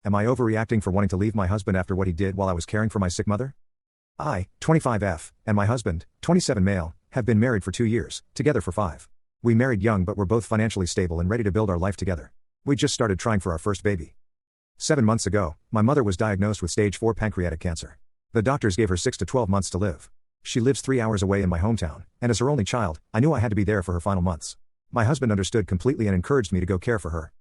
Am I overreacting for wanting to leave my husband after what he did while I was caring for my sick mother? I, 25F, and my husband, 27 male, have been married for 2 years, together for 5. We married young but were both financially stable and ready to build our life together. We just started trying for our first baby. 7 months ago, my mother was diagnosed with stage 4 pancreatic cancer. The doctors gave her 6 to 12 months to live. She lives 3 hours away in my hometown, and as her only child, I knew I had to be there for her final months. My husband understood completely and encouraged me to go care for her.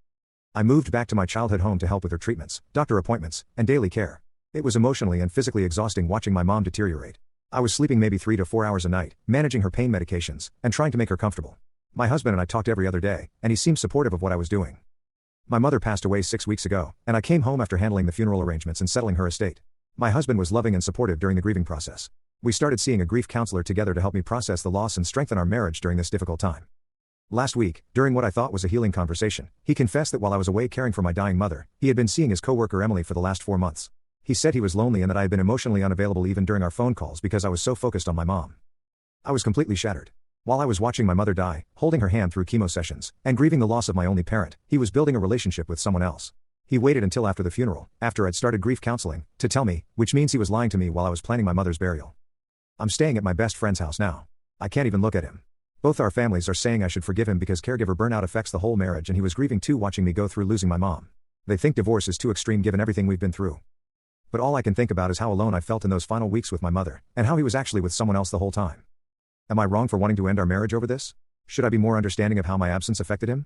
I moved back to my childhood home to help with her treatments, doctor appointments, and daily care. It was emotionally and physically exhausting watching my mom deteriorate. I was sleeping maybe 3 to 4 hours a night, managing her pain medications, and trying to make her comfortable. My husband and I talked every other day, and he seemed supportive of what I was doing. My mother passed away 6 weeks ago, and I came home after handling the funeral arrangements and settling her estate. My husband was loving and supportive during the grieving process. We started seeing a grief counselor together to help me process the loss and strengthen our marriage during this difficult time. Last week, during what I thought was a healing conversation, he confessed that while I was away caring for my dying mother, he had been seeing his coworker Emily for the last 4 months. He said he was lonely and that I had been emotionally unavailable even during our phone calls because I was so focused on my mom. I was completely shattered. While I was watching my mother die, holding her hand through chemo sessions, and grieving the loss of my only parent, he was building a relationship with someone else. He waited until after the funeral, after I'd started grief counseling, to tell me, which means he was lying to me while I was planning my mother's burial. I'm staying at my best friend's house now. I can't even look at him. Both our families are saying I should forgive him because caregiver burnout affects the whole marriage and he was grieving too watching me go through losing my mom. They think divorce is too extreme given everything we've been through. But all I can think about is how alone I felt in those final weeks with my mother, and how he was actually with someone else the whole time. Am I wrong for wanting to end our marriage over this? Should I be more understanding of how my absence affected him?